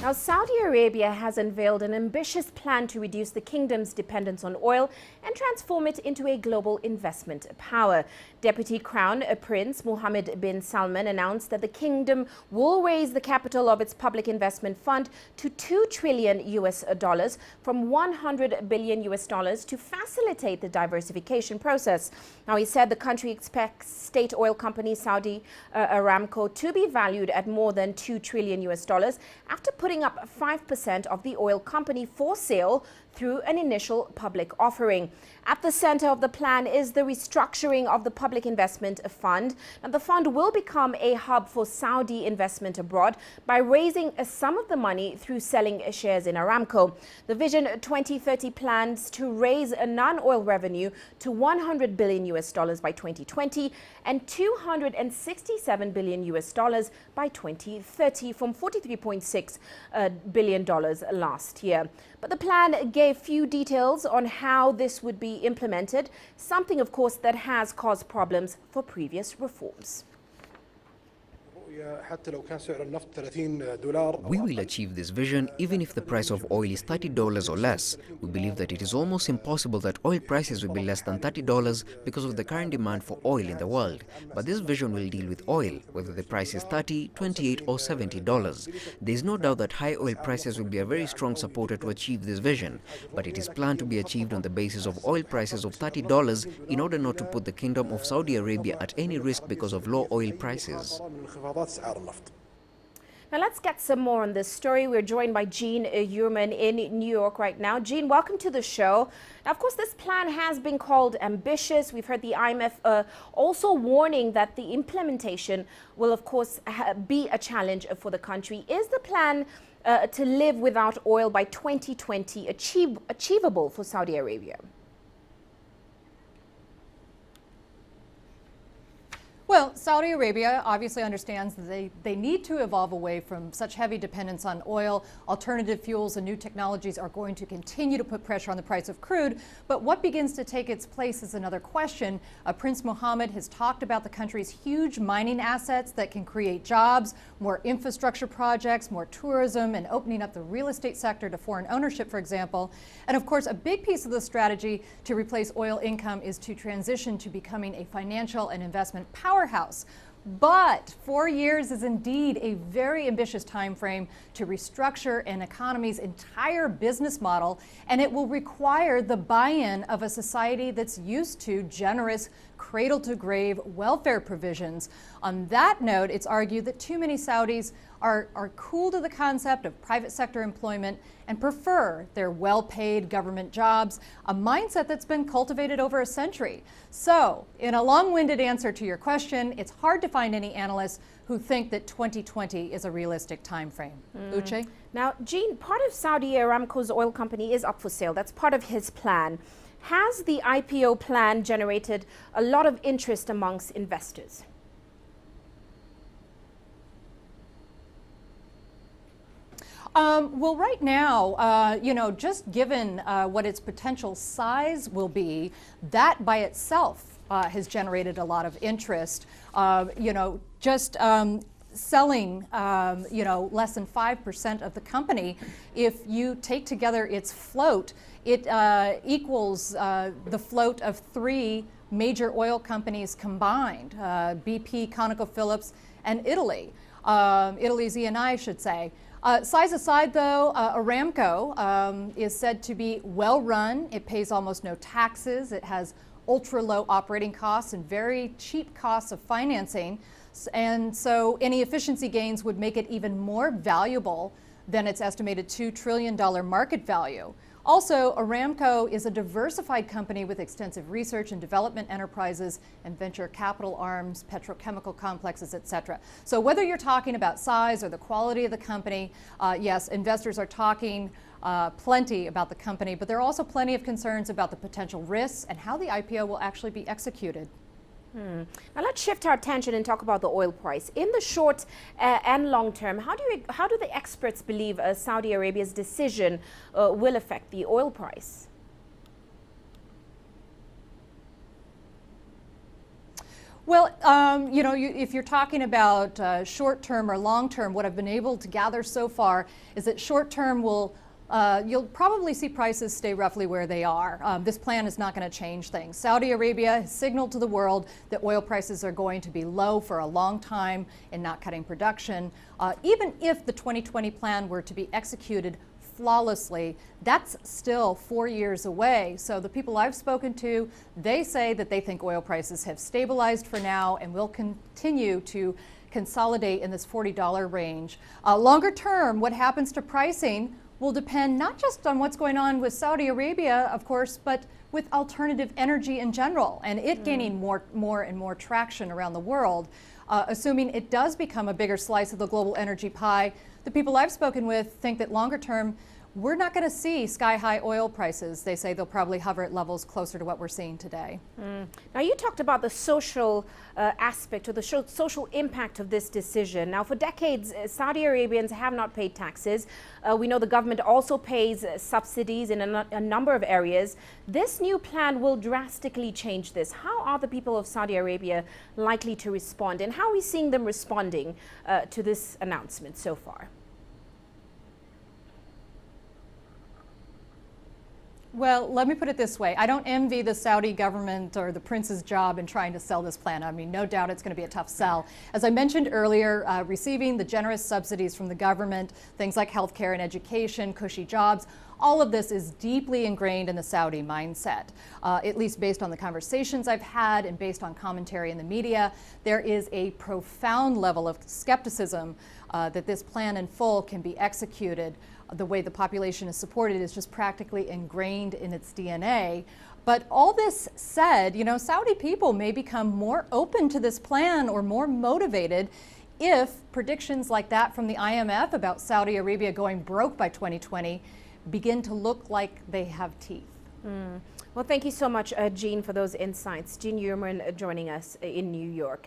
Now, Saudi Arabia has unveiled an ambitious plan to reduce the kingdom's dependence on oil and transform it into a global investment power. Deputy Crown Prince Mohammed bin Salman announced that the kingdom will raise the capital of its public investment fund to $2 trillion from $100 billion to facilitate the diversification process. Now, he said the country expects state oil company Saudi Aramco to be valued at more than $2 trillion after putting up 5% of the oil company for sale through an initial public offering. At the center of the plan is the restructuring of the public investment fund. And the fund will become a hub for Saudi investment abroad by raising a sum of the money through selling shares in Aramco. The Vision 2030 plans to raise a non-oil revenue to $100 billion by 2020 and $267 billion by 2030 from $43.6 billion last year. But the plan gave few details on how this would be implemented, something, of course, that has caused problems for previous reforms. We will achieve this vision even if the price of oil is $30 or less. We believe that it is almost impossible that oil prices will be less than $30 because of the current demand for oil in the world. But this vision will deal with oil, whether the price is $30, $28 or $70. There is no doubt that high oil prices will be a very strong supporter to achieve this vision. But it is planned to be achieved on the basis of oil prices of $30 in order not to put the Kingdom of Saudi Arabia at any risk because of low oil prices. Now let's get some more on this story. We're joined by Jean Uhrman in New York right now. Jean, welcome to the show. Now, of course, this plan has been called ambitious. We've heard the IMF also warning that the implementation will, of course, be a challenge for the country. Is the plan to live without oil by 2020 achievable for Saudi Arabia? Well, Saudi Arabia obviously understands that they need to evolve away from such heavy dependence on oil. Alternative fuels and new technologies are going to continue to put pressure on the price of crude. But what begins to take its place is another question. Prince Mohammed has talked about the country's huge mining assets that can create jobs, more infrastructure projects, more tourism, and opening up the real estate sector to foreign ownership, for example. And of course, a big piece of the strategy to replace oil income is to transition to becoming a financial and investment powerhouse. But 4 years is indeed a very ambitious time frame to restructure an economy's entire business model, and it will require the buy-in of a society that's used to generous cradle-to-grave welfare provisions. On that note, it's argued that too many Saudis are cool to the concept of private sector employment and prefer their well-paid government jobs, a mindset that's been cultivated over a century. So, in a long-winded answer to your question, it's hard to find any analysts who think that 2020 is a realistic time frame. Uche? Now, Jean, part of Saudi Aramco's oil company is up for sale. That's part of his plan. Has the IPO plan generated a lot of interest amongst investors? Well, right now, just given what its potential size will be, that by itself has generated a lot of interest. Selling, less than 5% of the company, if you take together its float, it equals the float of 3 major oil companies combined, BP, ConocoPhillips, and Italy's Eni, I should say. Size aside, though, Aramco is said to be well run. It pays almost no taxes. It has ultra low operating costs and very cheap costs of financing. And so any efficiency gains would make it even more valuable than its estimated $2 trillion market value. Also, Aramco is a diversified company with extensive research and development enterprises and venture capital arms, petrochemical complexes, etc. So whether you're talking about size or the quality of the company, yes, investors are talking plenty about the company, but there are also plenty of concerns about the potential risks and how the IPO will actually be executed. Now let's shift our attention and talk about the oil price. In the short and long term, how do the experts believe Saudi Arabia's decision will affect the oil price? Well, you know, if you're talking about short-term or long-term, what I've been able to gather so far is that short-term will you'll probably see prices stay roughly where they are. This plan is not going to change things. Saudi Arabia has signaled to the world that oil prices are going to be low for a long time and not cutting production. Even if the 2020 plan were to be executed flawlessly, that's still 4 years away. So the people I've spoken to, they say that they think oil prices have stabilized for now and will continue to consolidate in this $40 range. Longer term, what happens to pricing will depend not just on what's going on with Saudi Arabia, of course, but with alternative energy in general, and it gaining more and more traction around the world. Assuming it does become a bigger slice of the global energy pie, the people I've spoken with think that longer term, we're not going to see sky-high oil prices. They say they'll probably hover at levels closer to what we're seeing today. Now, you talked about the social aspect or the social impact of this decision. Now, for decades, Saudi Arabians have not paid taxes. We know the government also pays subsidies in a number of areas. This new plan will drastically change this. How are the people of Saudi Arabia likely to respond, and how are we seeing them responding to this announcement so far? Well, let me put it this way. I don't envy the Saudi government or the prince's job in trying to sell this plan. I mean, no doubt it's going to be a tough sell. As I mentioned earlier, receiving the generous subsidies from the government, things like healthcare and education, cushy jobs, all of this is deeply ingrained in the Saudi mindset. At least based on the conversations I've had and based on commentary in the media, there is a profound level of skepticism that this plan in full can be executed. The way the population is supported is just practically ingrained in its DNA. But all this said, you know, Saudi people may become more open to this plan or more motivated if predictions like that from the IMF about Saudi Arabia going broke by 2020 begin to look like they have teeth. Well, thank you so much, Jean, for those insights. Jean Uhrman joining us in New York.